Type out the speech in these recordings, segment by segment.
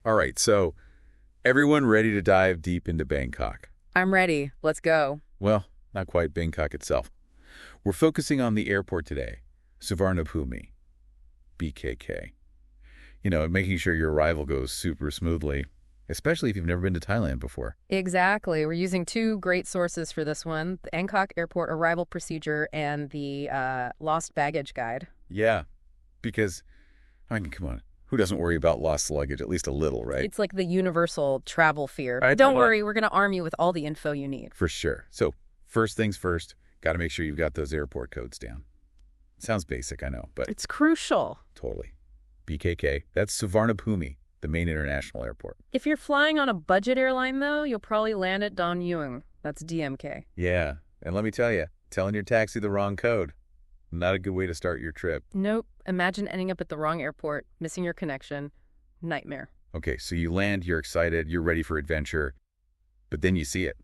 All right, so everyone ready to dive deep into Bangkok? I'm ready. Let's go. Well, not quite Bangkok itself. We're focusing on the airport today, Suvarnabhumi, BKK. Making sure your arrival goes super smoothly, especially if you've never been to Thailand before. Exactly. We're using two great sources for this one, the Bangkok Airport Arrival Procedure and the Lost Baggage Guide. Yeah, because, I mean, come on. Who doesn't worry about lost luggage, at least a little, right? It's like the universal travel fear. I Don't know. worry, we're going to arm you with all the info you need. For sure. So, first things first, got to make sure you've got those airport codes down. Sounds basic, I know, but It's crucial. totally. BKK, that's Suvarnabhumi, the main international airport. If you're flying on a budget airline, though, you'll probably land at Don Mueang. That's DMK. Yeah, and let me tell you, telling your taxi the wrong code, not a good way to start your trip. Nope. Imagine ending up at the wrong airport, missing your connection. Nightmare. Okay, so you land, you're excited, you're ready for adventure, but then you see it,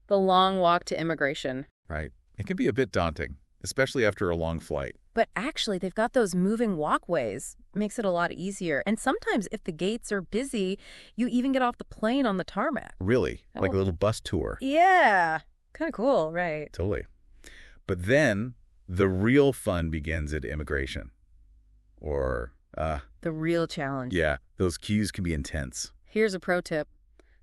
The long walk to immigration. right? It can be a bit daunting, especially after a long flight. But actually, they've got those moving walkways. Makes it a lot easier. And sometimes if the gates are busy, you even get off the plane on the tarmac. Really, like a Oh. little bus tour. Yeah. Kind of cool, right? Totally. But then the real fun begins at immigration. Or, The real challenge. yeah, those queues can be intense. Here's a pro tip.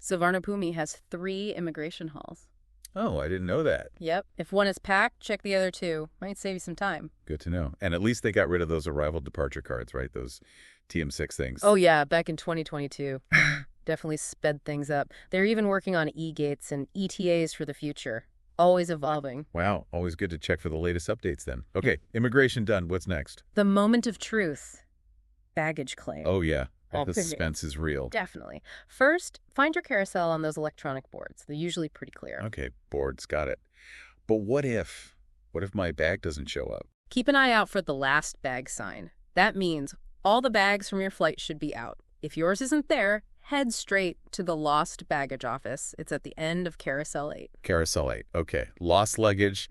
Suvarnabhumi has 3 immigration halls. Oh, I didn't know that. Yep. If one is packed, check the other 2. Might save you some time. Good to know. And at least they got rid of those arrival departure cards, right? Those TM6 things. Oh, yeah, back in 2022. Definitely sped things up. They're even working on e-gates and ETAs for the future. Always evolving. Wow, always good to check for the latest updates then. Okay, immigration done. What's next? The moment of truth. Baggage claim. Oh, yeah. Oh, The suspense is real. Definitely. First, find your carousel on those electronic boards. They're usually pretty clear. Okay, boards, got it. But what if my bag doesn't show up? Keep an eye out for the last bag sign. That means all the bags from your flight should be out. If yours isn't there, head straight to the lost baggage office. It's at the end of Carousel 8. Carousel 8. Okay, lost luggage,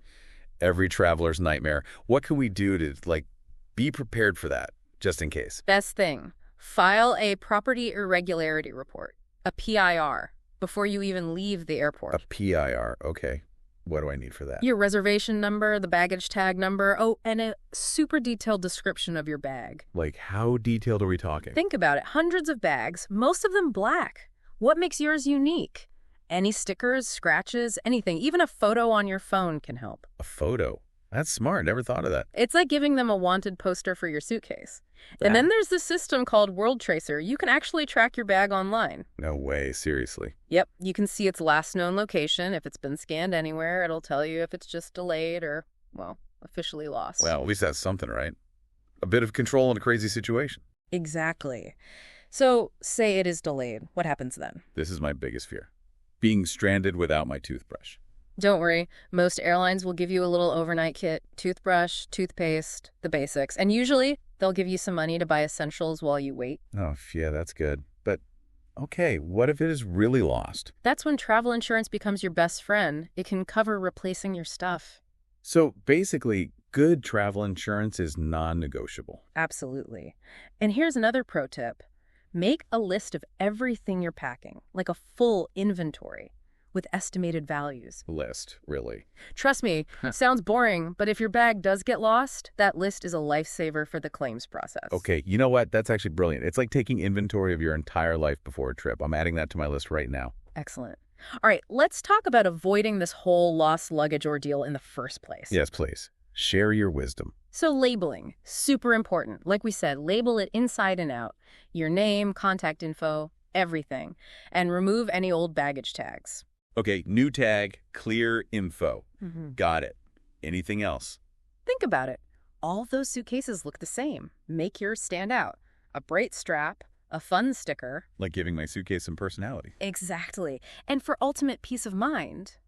every traveler's nightmare. What can we do to, be prepared for that, just in case? Best thing, file a property irregularity report, a PIR, before you even leave the airport. A PIR, okay. What do I need for that? Your reservation number, the baggage tag number, oh, and a super detailed description of your bag. Like, how detailed are we talking? Think about it. Hundreds of bags, most of them black. What makes yours unique? Any stickers, scratches, anything. Even a photo on your phone can help. A photo. That's smart. Never thought of that. It's like giving them a wanted poster for your suitcase. And then there's this system called World Tracer. You can actually track your bag online. No way, seriously. Yep, you can see its last known location. If it's been scanned anywhere, it'll tell you if it's just delayed or, well, officially lost. Well, at least that's something, right? A bit of control in a crazy situation. Exactly. So, say it is delayed. What happens then? This is my biggest fear. Being stranded without my toothbrush. Don't worry, most airlines will give you a little overnight kit, toothbrush, toothpaste, the basics, and usually they'll give you some money to buy essentials while you wait. Oh, yeah, that's good. But, okay, what if it is really lost? That's when travel insurance becomes your best friend. It can cover replacing your stuff. So, basically, good travel insurance is non-negotiable. Absolutely. And here's another pro tip. Make a list of everything you're packing, like a full inventory, with estimated values. List, really. Trust me, sounds boring, but if your bag does get lost, that list is a lifesaver for the claims process. Okay, you know what? That's actually brilliant. It's like taking inventory of your entire life before a trip. I'm adding that to my list right now. Excellent. All right, let's talk about avoiding this whole lost luggage ordeal in the first place. Yes, please. Share your wisdom. So labeling, super important. Like we said, label it inside and out. Your name, contact info, everything. And remove any old baggage tags. Okay, new tag, clear info. Mm-hmm. Got it. Anything else? Think about it. All those suitcases look the same. Make yours stand out. A bright strap, a fun sticker. Like giving my suitcase some personality. Exactly. And for ultimate peace of mind,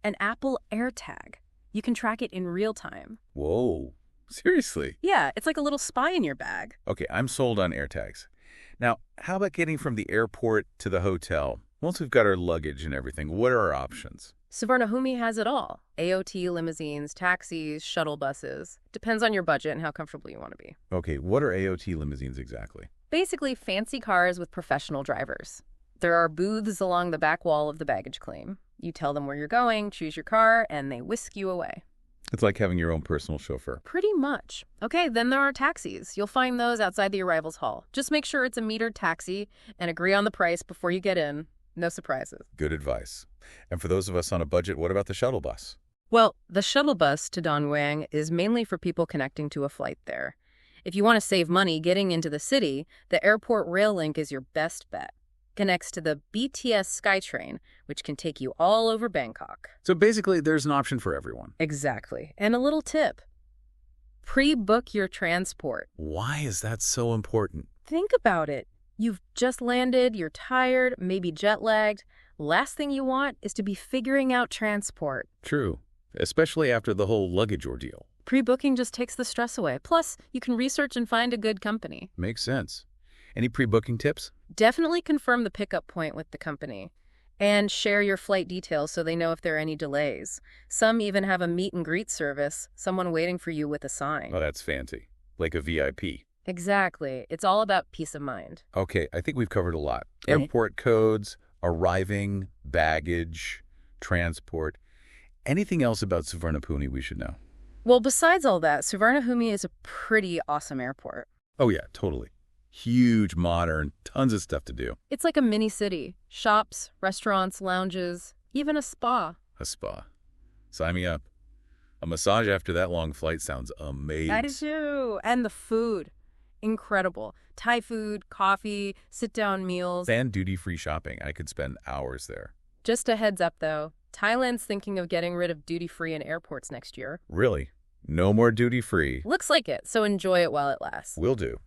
an Apple AirTag. You can track it in real time. Whoa. Seriously? Yeah, it's like a little spy in your bag. Okay, I'm sold on AirTags. Now, how about getting from the airport to the hotel? Once we've got our luggage and everything, what are our options? Suvarnabhumi has it all. AOT limousines, taxis, shuttle buses. Depends on your budget and how comfortable you want to be. Okay, what are AOT limousines exactly? Basically, fancy cars with professional drivers. There are booths along the back wall of the baggage claim. You tell them where you're going, choose your car, and they whisk you away. It's like having your own personal chauffeur. Pretty much. Okay, then there are taxis. You'll find those outside the arrivals hall. Just make sure it's a metered taxi and agree on the price before you get in. No surprises. Good advice. And for those of us on a budget, what about the shuttle bus? Well, the shuttle bus to Dongguan is mainly for people connecting to a flight there. If you want to save money getting into the city, the airport rail link is your best bet. Connects to the BTS SkyTrain, which can take you all over Bangkok. So basically, there's an option for everyone. Exactly. And a little tip. Pre-book your transport. Why is that so important? Think about it. You've just landed, you're tired, maybe jet-lagged. Last thing you want is to be figuring out transport. True, especially after the whole luggage ordeal. Pre-booking just takes the stress away. Plus, you can research and find a good company. Makes sense. Any pre-booking tips? Definitely confirm the pickup point with the company. And share your flight details so they know if there are any delays. Some even have a meet and greet service, someone waiting for you with a sign. Oh, that's fancy. Like a VIP. Exactly. It's all about peace of mind. Okay, I think we've covered a lot. Great. Airport codes, arriving, baggage, transport. Anything else about Suvarnabhumi we should know? Well, besides all that, Suvarnabhumi is a pretty awesome airport. Oh yeah, totally. Huge, modern, tons of stuff to do. It's like a mini city. Shops, restaurants, lounges, even a spa. A spa. Sign me up. A massage after that long flight sounds amazing. That is too. And the food. Incredible. Thai food, coffee, sit-down meals. And duty-free shopping. I could spend hours there. Just a heads up, though. Thailand's thinking of getting rid of duty-free in airports next year. Really? No more duty-free? Looks like it, so enjoy it while it lasts. Will do.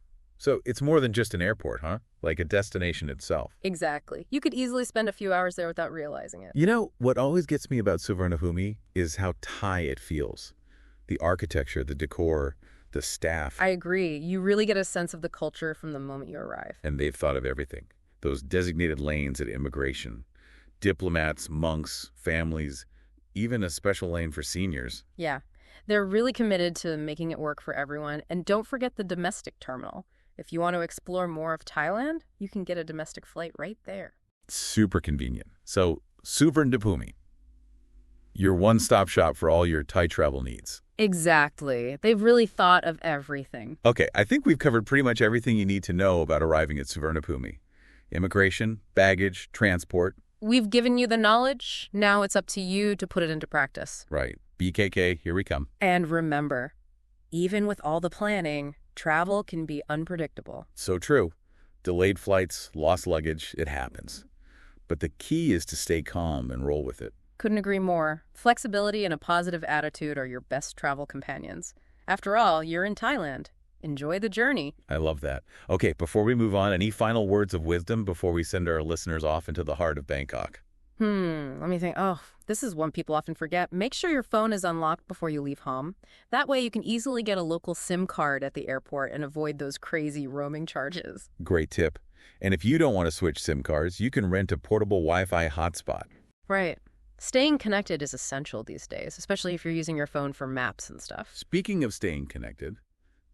So it's more than just an airport, huh? Like a destination itself. Exactly. You could easily spend a few hours there without realizing it. You know, what always gets me about Suvarnabhumi is how Thai it feels. The architecture, the decor, the staff. I agree. You really get a sense of the culture from the moment you arrive. And they've thought of everything. Those designated lanes at immigration. Diplomats, monks, families, even a special lane for seniors. Yeah. They're really committed to making it work for everyone. And don't forget the domestic terminal. If you want to explore more of Thailand, you can get a domestic flight right there. Super convenient. So, Suvarnabhumi, your one-stop shop for all your Thai travel needs. Exactly. They've really thought of everything. Okay, I think we've covered pretty much everything you need to know about arriving at Suvarnabhumi. Immigration, baggage, transport. We've given you the knowledge. Now it's up to you to put it into practice. Right. BKK, here we come. And remember, even with all the planning, travel can be unpredictable. So true. Delayed flights, lost luggage, it happens. But the key is to stay calm and roll with it. Couldn't agree more. Flexibility and a positive attitude are your best travel companions. After all, you're in Thailand. Enjoy the journey. I love that. Okay, before we move on, any final words of wisdom before we send our listeners off into the heart of Bangkok? Let me think. Oh, this is one people often forget. Make sure your phone is unlocked before you leave home. That way you can easily get a local SIM card at the airport and avoid those crazy roaming charges. Great tip. And if you don't want to switch SIM cards, you can rent a portable Wi-Fi hotspot. Right. Staying connected is essential these days, especially if you're using your phone for maps and stuff. Speaking of staying connected,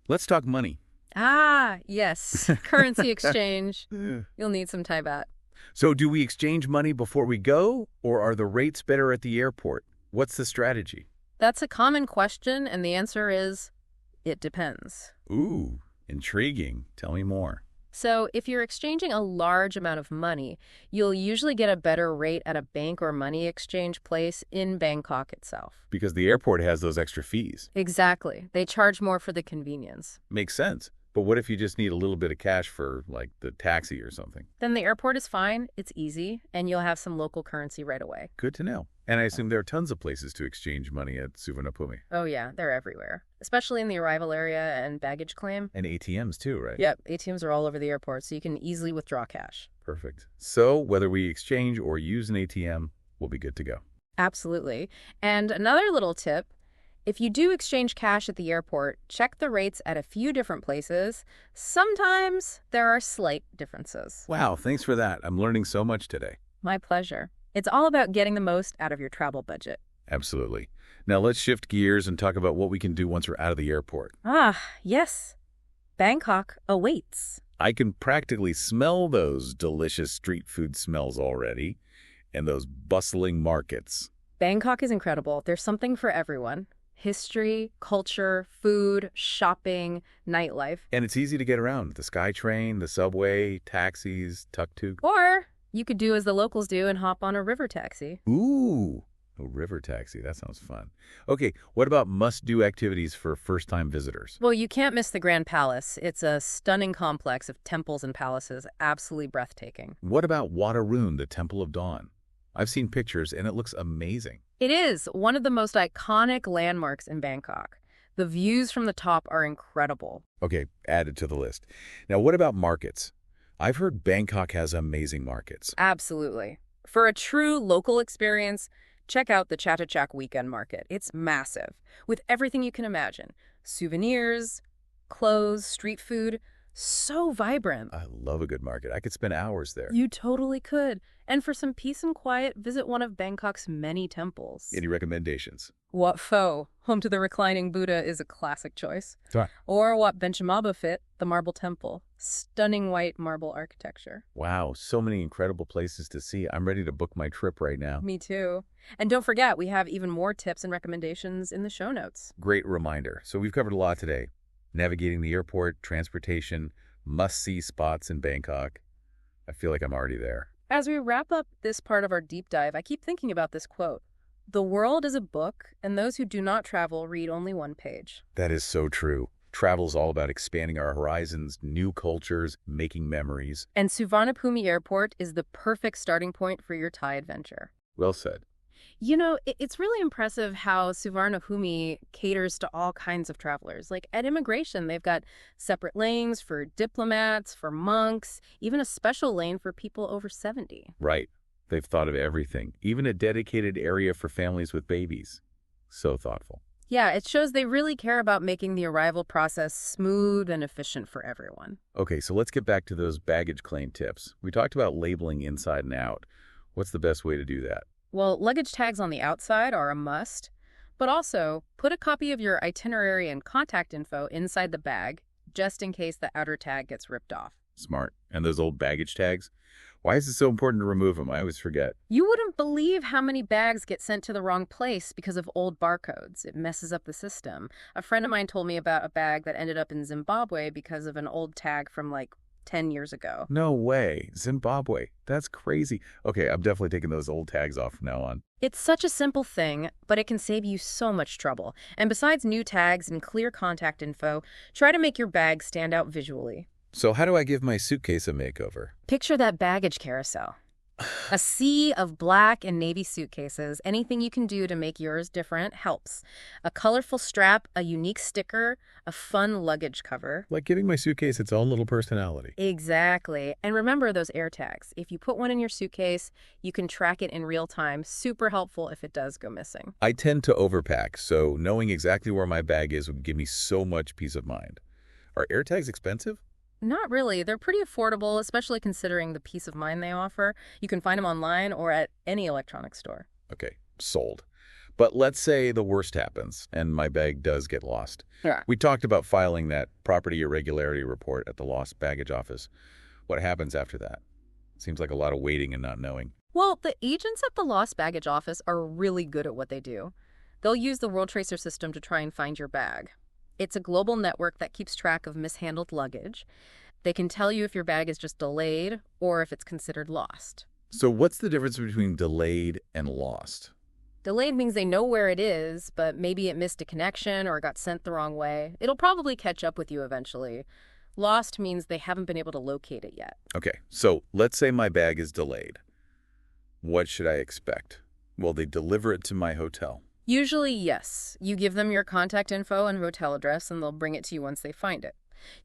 let's talk money. Ah, yes. Currency exchange. You'll need some Thai baht. So do we exchange money before we go, or are the rates better at the airport? What's the strategy? That's a common question, and the answer is, it depends. Ooh, intriguing. Tell me more. So if you're exchanging a large amount of money, you'll usually get a better rate at a bank or money exchange place in Bangkok itself. Because the airport has those extra fees. Exactly. They charge more for the convenience. Makes sense. But what if you just need a little bit of cash for, like, the taxi or something? Then the airport is fine, it's easy, and you'll have some local currency right away. Good to know. And I assume there are tons of places to exchange money at Suvarnabhumi. Oh yeah, they're everywhere. Especially in the arrival area and baggage claim. And ATMs too, right? Yep, ATMs are all over the airport, so you can easily withdraw cash. Perfect. So whether we exchange or use an ATM, we'll be good to go. Absolutely. And another little tip, if you do exchange cash at the airport, check the rates at a few different places. Sometimes there are slight differences. Wow, thanks for that. I'm learning so much today. My pleasure. It's all about getting the most out of your travel budget. Absolutely. Now let's shift gears and talk about what we can do once we're out of the airport. Ah, yes. Bangkok awaits. I can practically smell those delicious street food smells already, and those bustling markets. Bangkok is incredible. There's something for everyone. History, culture, food, shopping, nightlife. And it's easy to get around. The SkyTrain, the subway, taxis, tuk-tuk. Or you could do as the locals do and hop on a river taxi. Ooh, a river taxi. That sounds fun. Okay, what about must-do activities for first-time visitors? Well, you can't miss the Grand Palace. It's a stunning complex of temples and palaces, absolutely breathtaking. What about Waterun, the Temple of Dawn? I've seen pictures, and it looks amazing. It is one of the most iconic landmarks in Bangkok. The views from the top are incredible. Okay, added to the list. Now, what about markets? I've heard Bangkok has amazing markets. Absolutely. For a true local experience, check out the Chatuchak Weekend Market. It's massive, with everything you can imagine. Souvenirs, clothes, street food. So vibrant. I love a good market. I could spend hours there. You totally could. And for some peace and quiet, visit one of Bangkok's many temples. Any recommendations? Wat Pho, home to the reclining Buddha, is a classic choice. Sorry. Or Wat Benchamaba Phit, the marble temple. Stunning white marble architecture. Wow, so many incredible places to see. I'm ready to book my trip right now. Me too. And don't forget, we have even more tips and recommendations in the show notes. Great reminder. So we've covered a lot today. Navigating the airport, transportation, must-see spots in Bangkok. I feel like I'm already there. As we wrap up this part of our deep dive, I keep thinking about this quote. The world is a book, and those who do not travel read only one page. That is so true. Travel is all about expanding our horizons, new cultures, making memories. And Suvarnabhumi Airport is the perfect starting point for your Thai adventure. Well said. You know, it's really impressive how Suvarnabhumi caters to all kinds of travelers. Like at immigration, they've got separate lanes for diplomats, for monks, even a special lane for people over 70. Right. They've thought of everything, even a dedicated area for families with babies. So thoughtful. Yeah, it shows they really care about making the arrival process smooth and efficient for everyone. Okay, so let's get back to those baggage claim tips. We talked about labeling inside and out. What's the best way to do that? Well, luggage tags on the outside are a must, but also put a copy of your itinerary and contact info inside the bag, just in case the outer tag gets ripped off. Smart. And those old baggage tags? Why is it so important to remove them? I always forget. You wouldn't believe how many bags get sent to the wrong place because of old barcodes. It messes up the system. A friend of mine told me about a bag that ended up in Zimbabwe because of an old tag from like 10 years ago. No way. Zimbabwe. That's crazy. Okay, I'm definitely taking those old tags off from now on. It's such a simple thing, but it can save you so much trouble. And besides new tags and clear contact info, try to make your bag stand out visually. So how do I give my suitcase a makeover? Picture that baggage carousel. A sea of black and navy suitcases. Anything you can do to make yours different helps. A colorful strap, a unique sticker, a fun luggage cover. Like giving my suitcase its own little personality. Exactly. And remember those air tags. If you put one in your suitcase, you can track it in real time. Super helpful if it does go missing. I tend to overpack, so knowing exactly where my bag is would give me so much peace of mind. Are air tags expensive? Not really. They're pretty affordable, especially considering the peace of mind they offer. You can find them online or at any electronics store. Okay, sold. But let's say the worst happens and my bag does get lost. Yeah. We talked about filing that property irregularity report at the lost baggage office. What happens after that? Seems like a lot of waiting and not knowing. Well, the agents at the lost baggage office are really good at what they do. They'll use the World Tracer system to try and find your bag. It's a global network that keeps track of mishandled luggage. They can tell you if your bag is just delayed or if it's considered lost. So what's the difference between delayed and lost? Delayed means they know where it is, but maybe it missed a connection or got sent the wrong way. It'll probably catch up with you eventually. Lost means they haven't been able to locate it yet. Okay, so let's say my bag is delayed. What should I expect? Will they deliver it to my hotel? Usually, yes. You give them your contact info and hotel address, and they'll bring it to you once they find it.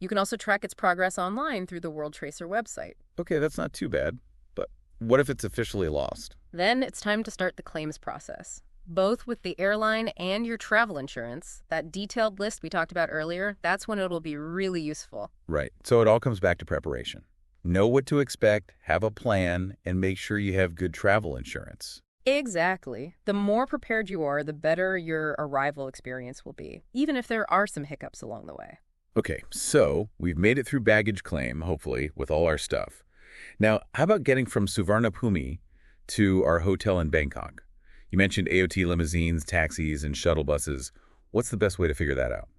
You can also track its progress online through the World Tracer website. Okay, that's not too bad. But what if it's officially lost? Then it's time to start the claims process. Both with the airline and your travel insurance, that detailed list we talked about earlier, that's when it'll be really useful. Right. So it all comes back to preparation. Know what to expect, have a plan, and make sure you have good travel insurance. Exactly. The more prepared you are, the better your arrival experience will be, even if there are some hiccups along the way. Okay, so we've made it through baggage claim, hopefully, with all our stuff. Now, how about getting from Suvarnabhumi to our hotel in Bangkok? You mentioned AOT limousines, taxis, and shuttle buses. What's the best way to figure that out?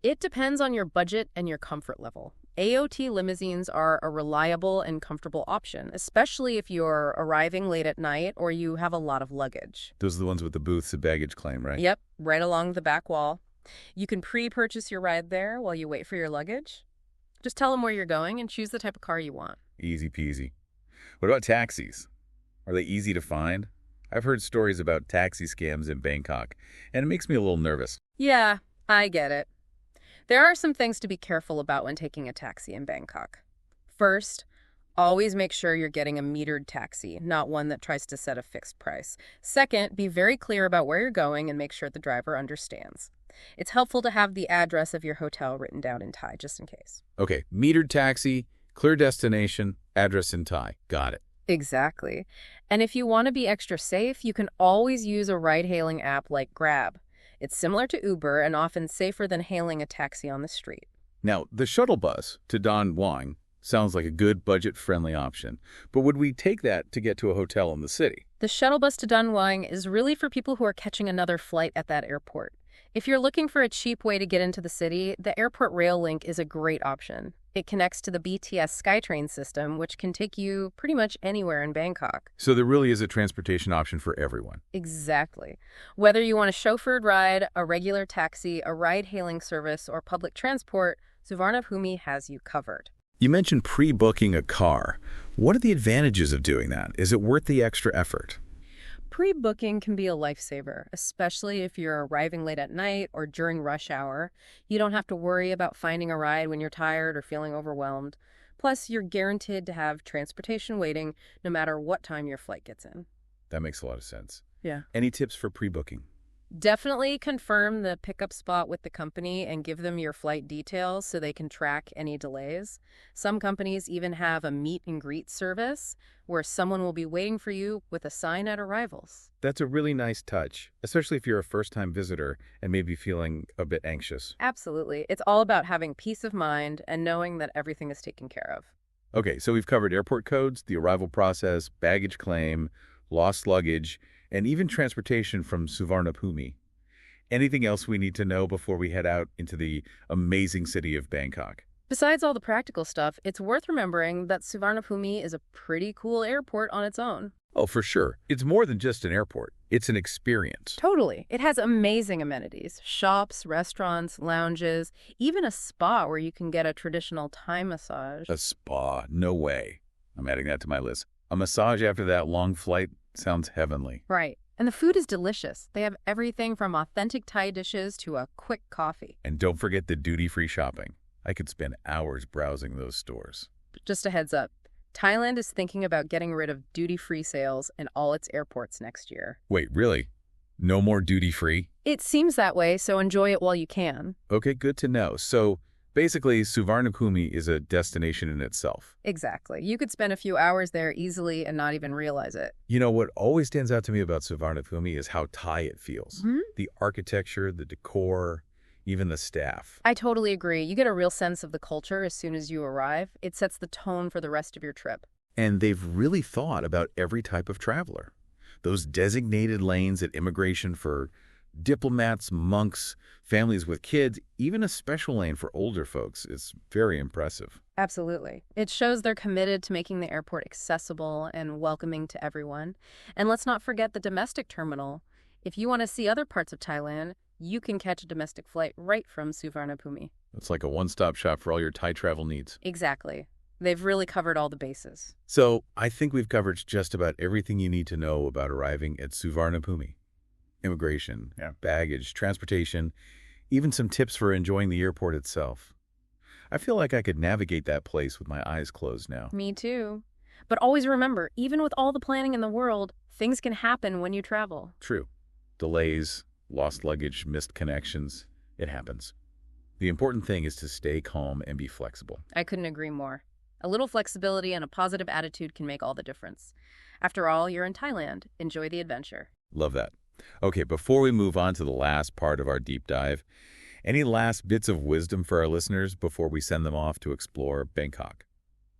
It depends on your budget and your comfort level. AOT limousines are a reliable and comfortable option, especially if you're arriving late at night or you have a lot of luggage. Those are the ones with the booths at baggage claim, right? Yep, right along the back wall. You can pre-purchase your ride there while you wait for your luggage. Just tell them where you're going and choose the type of car you want. Easy peasy. What about taxis? Are they easy to find? I've heard stories about taxi scams in Bangkok, and it makes me a little nervous. Yeah, I get it. There are some things to be careful about when taking a taxi in Bangkok. First, always make sure you're getting a metered taxi, not one that tries to set a fixed price. Second, be very clear about where you're going and make sure the driver understands. It's helpful to have the address of your hotel written down in Thai, just in case. Okay, metered taxi, clear destination, address in Thai. Got it. Exactly. And if you want to be extra safe, you can always use a ride-hailing app like Grab. It's similar to Uber and often safer than hailing a taxi on the street. Now, the shuttle bus to Don Muang sounds like a good budget-friendly option, but would we take that to get to a hotel in the city? The shuttle bus to Don Muang is really for people who are catching another flight at that airport. If you're looking for a cheap way to get into the city, the airport rail link is a great option. It connects to the BTS SkyTrain system, which can take you pretty much anywhere in Bangkok. So there really is a transportation option for everyone. Exactly. Whether you want a chauffeured ride, a regular taxi, a ride-hailing service, or public transport, Suvarnabhumi has you covered. You mentioned pre-booking a car. What are the advantages of doing that? Is it worth the extra effort? Pre-booking can be a lifesaver, especially if you're arriving late at night or during rush hour. You don't have to worry about finding a ride when you're tired or feeling overwhelmed. Plus, you're guaranteed to have transportation waiting no matter what time your flight gets in. That makes a lot of sense. Yeah. Any tips for pre-booking? Definitely confirm the pickup spot with the company and give them your flight details so they can track any delays. Some companies even have a meet and greet service where someone will be waiting for you with a sign at arrivals. That's a really nice touch, especially if you're a first-time visitor and maybe feeling a bit anxious. Absolutely. It's all about having peace of mind and knowing that everything is taken care of. Okay, so we've covered airport codes, the arrival process, baggage claim, lost luggage, and even transportation from Suvarnabhumi. Anything else we need to know before we head out into the amazing city of Bangkok? Besides all the practical stuff, it's worth remembering that Suvarnabhumi is a pretty cool airport on its own. Oh, for sure. It's more than just an airport. It's an experience. Totally. It has amazing amenities. Shops, restaurants, lounges, even a spa where you can get a traditional Thai massage. A spa? No way. I'm adding that to my list. A massage after that long flight sounds heavenly. Right. And the food is delicious. They have everything from authentic Thai dishes to a quick coffee. And don't forget the duty-free shopping. I could spend hours browsing those stores. Just a heads up. Thailand is thinking about getting rid of duty-free sales in all its airports next year. Wait, really? No more duty-free? It seems that way, so enjoy it while you can. Okay, good to know. So basically, Suvarnabhumi is a destination in itself. Exactly. You could spend a few hours there easily and not even realize it. You know, what always stands out to me about Suvarnabhumi is how Thai it feels. Hmm? The architecture, the decor, even the staff. I totally agree. You get a real sense of the culture as soon as you arrive. It sets the tone for the rest of your trip. And they've really thought about every type of traveler. Those designated lanes at immigration for diplomats, monks, families with kids, even a special lane for older folks is very impressive. Absolutely. It shows they're committed to making the airport accessible and welcoming to everyone. And let's not forget the domestic terminal. If you want to see other parts of Thailand, you can catch a domestic flight right from Suvarnabhumi. It's like a one-stop shop for all your Thai travel needs. Exactly. They've really covered all the bases. So I think we've covered just about everything you need to know about arriving at Suvarnabhumi. Immigration, baggage, transportation, even some tips for enjoying the airport itself. I feel like I could navigate that place with my eyes closed now. Me too. But always remember, even with all the planning in the world, things can happen when you travel. True. Delays, lost luggage, missed connections. It happens. The important thing is to stay calm and be flexible. I couldn't agree more. A little flexibility and a positive attitude can make all the difference. After all, you're in Thailand. Enjoy the adventure. Love that. Okay, before we move on to the last part of our deep dive, Any last bits of wisdom for our listeners before we send them off to explore Bangkok?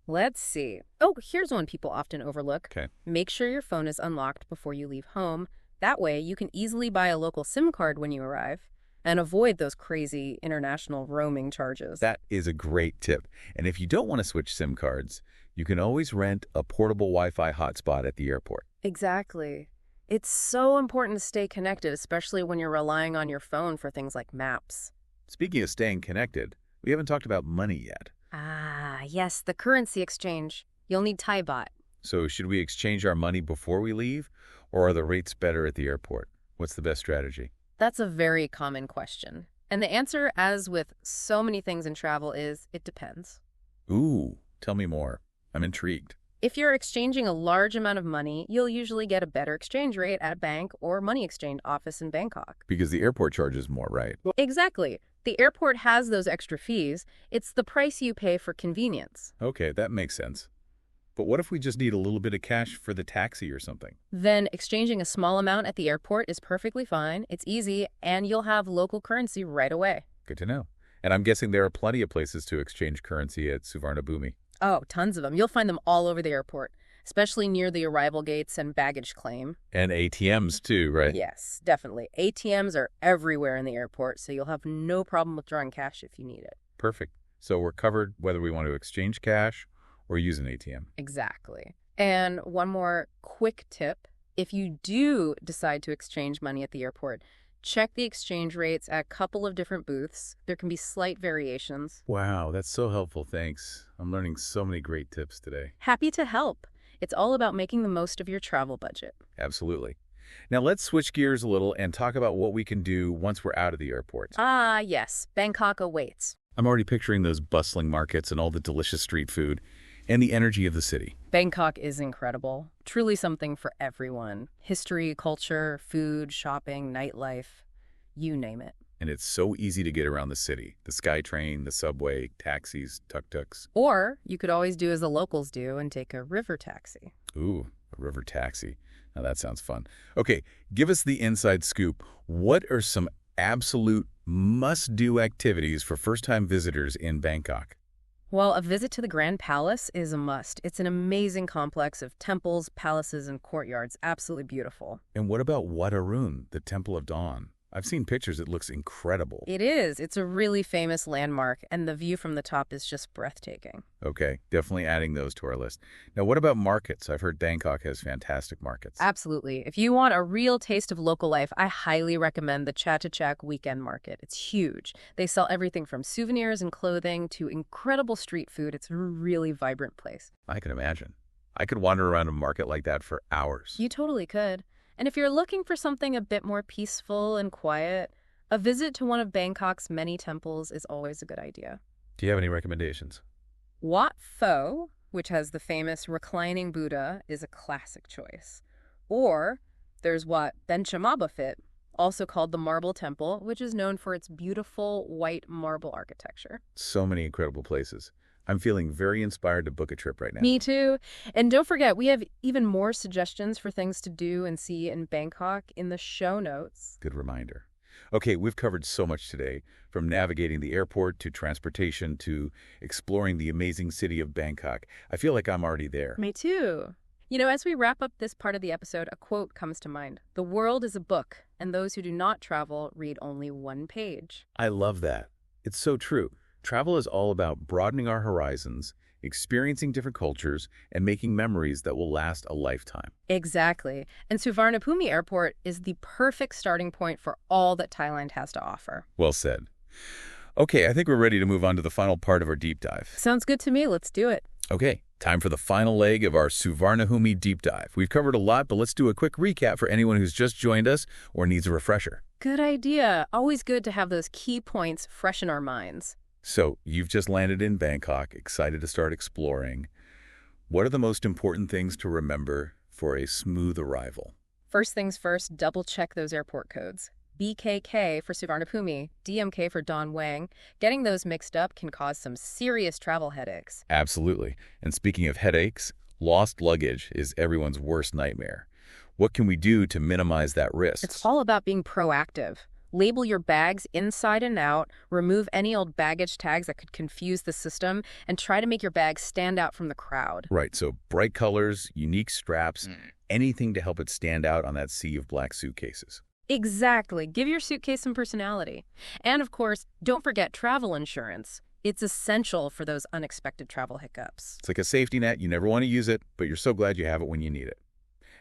Let's see. Oh, here's one people often overlook. Okay. Make sure your phone is unlocked before you leave home. That way, you can easily buy a local SIM card when you arrive and avoid those crazy international roaming charges. That is a great tip. And if you don't want to switch SIM cards, you can always rent a portable Wi-Fi hotspot at the airport. Exactly. It's so important to stay connected, especially when you're relying on your phone for things like maps. Speaking of staying connected, we haven't talked about money yet. Ah, yes, the currency exchange. You'll need Thai baht. So should we exchange our money before we leave, or are the rates better at the airport? What's the best strategy? That's a very common question. And the answer, as with so many things in travel, is it depends. Ooh, tell me more. I'm intrigued. If you're exchanging a large amount of money, you'll usually get a better exchange rate at a bank or money exchange office in Bangkok. Because the airport charges more, right? Exactly. The airport has those extra fees. It's the price you pay for convenience. Okay, that makes sense. But what if we just need a little bit of cash for the taxi or something? Then exchanging a small amount at the airport is perfectly fine. It's easy, and you'll have local currency right away. Good to know. And I'm guessing there are plenty of places to exchange currency at Suvarnabhumi. Oh, tons of them. You'll find them all over the airport, especially near the arrival gates and baggage claim. And ATMs too, right? Yes, definitely. ATMs are everywhere in the airport, so you'll have no problem withdrawing cash if you need it. Perfect. So we're covered whether we want to exchange cash or use an ATM. Exactly. And one more quick tip. If you do decide to exchange money at the airport, check the exchange rates at a couple of different booths. There can be slight variations. Wow, that's so helpful. Thanks. I'm learning so many great tips today. Happy to help. It's all about making the most of your travel budget. Absolutely. Now let's switch gears a little and talk about what we can do once we're out of the airport. Ah, yes. Bangkok awaits. I'm already picturing those bustling markets and all the delicious street food and the energy of the city. Bangkok is incredible. Truly something for everyone. History, culture, food, shopping, nightlife, you name it. And it's so easy to get around the city. The SkyTrain, the subway, taxis, tuk-tuks. Or you could always do as the locals do and take a river taxi. Ooh, a river taxi. Now that sounds fun. Okay, give us the inside scoop. What are some absolute must-do activities for first-time visitors in Bangkok? Well, a visit to the Grand Palace is a must. It's an amazing complex of temples, palaces, and courtyards. Absolutely beautiful. And what about Wat Arun, the Temple of Dawn? I've seen pictures. It looks incredible. It is. It's a really famous landmark, and the view from the top is just breathtaking. Okay, definitely adding those to our list. Now, what about markets? I've heard Bangkok has fantastic markets. Absolutely. If you want a real taste of local life, I highly recommend the Chatuchak Weekend Market. It's huge. They sell everything from souvenirs and clothing to incredible street food. It's a really vibrant place. I can imagine. I could wander around a market like that for hours. You totally could. And if you're looking for something a bit more peaceful and quiet, a visit to one of Bangkok's many temples is always a good idea. Do you have any recommendations? Wat Pho, which has the famous reclining Buddha, is a classic choice. Or there's Wat Benchamabafit, also called the Marble Temple, which is known for its beautiful white marble architecture. So many incredible places. I'm feeling very inspired to book a trip right now. Me too. And don't forget, we have even more suggestions for things to do and see in Bangkok in the show notes. Good reminder. Okay, we've covered so much today, from navigating the airport to transportation to exploring the amazing city of Bangkok. I feel like I'm already there. Me too. You know, as we wrap up this part of the episode, a quote comes to mind. The world is a book, and those who do not travel read only one page. I love that. It's so true. Travel is all about broadening our horizons, experiencing different cultures, and making memories that will last a lifetime. Exactly. And Suvarnabhumi Airport is the perfect starting point for all that Thailand has to offer. Well said. Okay, I think we're ready to move on to the final part of our deep dive. Sounds good to me. Let's do it. Okay, time for the final leg of our Suvarnabhumi deep dive. We've covered a lot, but let's do a quick recap for anyone who's just joined us or needs a refresher. Good idea. Always good to have those key points fresh in our minds. So, you've just landed in Bangkok, excited to start exploring. What are the most important things to remember for a smooth arrival? First things first, double check those airport codes. BKK for Suvarnabhumi, DMK for Don Mueang. Getting those mixed up can cause some serious travel headaches. Absolutely. And speaking of headaches, lost luggage is everyone's worst nightmare. What can we do to minimize that risk? It's all about being proactive. Label your bags inside and out, remove any old baggage tags that could confuse the system, and try to make your bag stand out from the crowd. Right, so bright colors, unique straps, anything to help it stand out on that sea of black suitcases. Exactly. Give your suitcase some personality. And of course, don't forget travel insurance. It's essential for those unexpected travel hiccups. It's like a safety net. You never want to use it, but you're so glad you have it when you need it.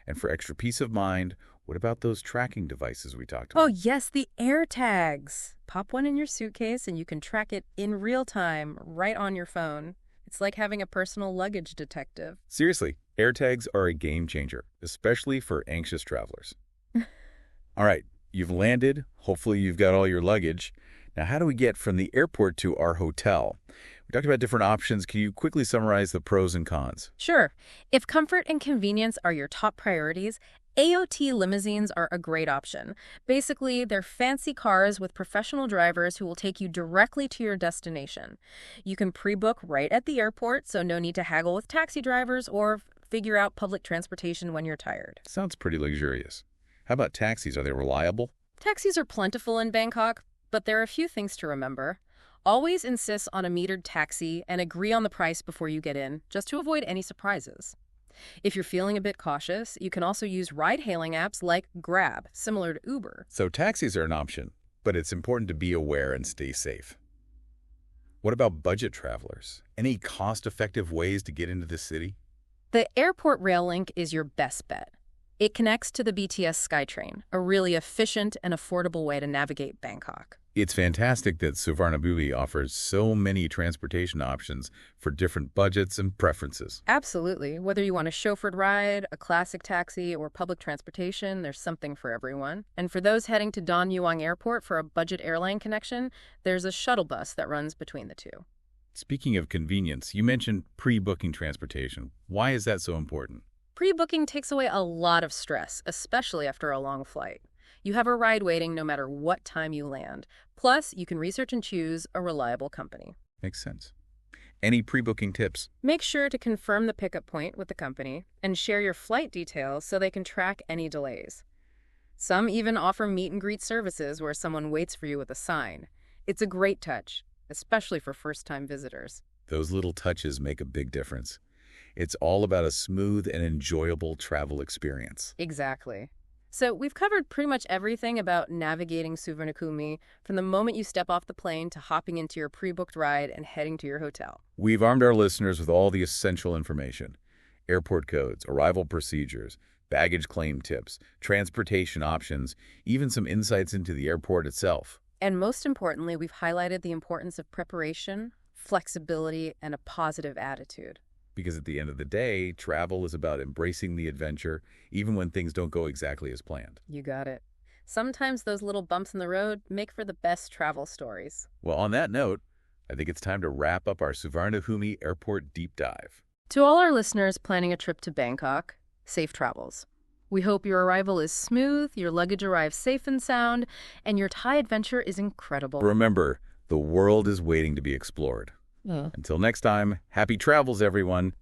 And for extra peace of mind, what about those tracking devices we talked Oh, about? yes, the air tags. Pop one in your suitcase and you can track it in real time right on your phone. It's like having a personal luggage detective. Seriously, AirTags are a game changer, especially for anxious travelers. All right, you've landed. Hopefully you've got all your luggage. Now, how do we get from the airport to our hotel? We talked about different options. Can you quickly summarize the pros and cons? Sure, if comfort and convenience are your top priorities, AOT limousines are a great option. Basically, they're fancy cars with professional drivers who will take you directly to your destination. You can pre-book right at the airport, so no need to haggle with taxi drivers or figure out public transportation when you're tired. Sounds pretty luxurious. How about taxis? Are they reliable? Taxis are plentiful in Bangkok, but there are a few things to remember. Always insist on a metered taxi and agree on the price before you get in, just to avoid any surprises. If you're feeling a bit cautious, you can also use ride-hailing apps like Grab, similar to Uber. So taxis are an option, but it's important to be aware and stay safe. What about budget travelers? Any cost-effective ways to get into the city? The airport rail link is your best bet. It connects to the BTS SkyTrain, a really efficient and affordable way to navigate Bangkok. It's fantastic that Suvarnabhumi offers so many transportation options for different budgets and preferences. Absolutely. Whether you want a chauffeured ride, a classic taxi, or public transportation, there's something for everyone. And for those heading to Don Mueang Airport for a budget airline connection, there's a shuttle bus that runs between the two. Speaking of convenience, you mentioned pre-booking transportation. Why is that so important? Pre-booking takes away a lot of stress, especially after a long flight. You have a ride waiting no matter what time you land. Plus, you can research and choose a reliable company. Makes sense. Any pre-booking tips? Make sure to confirm the pickup point with the company and share your flight details so they can track any delays. Some even offer meet and greet services where someone waits for you with a sign. It's a great touch, especially for first-time visitors. Those little touches make a big difference. It's all about a smooth and enjoyable travel experience. Exactly. So we've covered pretty much everything about navigating Suvarnabhumi from the moment you step off the plane to hopping into your pre-booked ride and heading to your hotel. We've armed our listeners with all the essential information: airport codes, arrival procedures, baggage claim tips, transportation options, even some insights into the airport itself. And most importantly, we've highlighted the importance of preparation, flexibility, and a positive attitude. Because at the end of the day, travel is about embracing the adventure, even when things don't go exactly as planned. You got it. Sometimes those little bumps in the road make for the best travel stories. Well, on that note, I think it's time to wrap up our Suvarnabhumi Airport deep dive. To all our listeners planning a trip to Bangkok, safe travels. We hope your arrival is smooth, your luggage arrives safe and sound, and your Thai adventure is incredible. Remember, the world is waiting to be explored. Until next time, happy travels, everyone.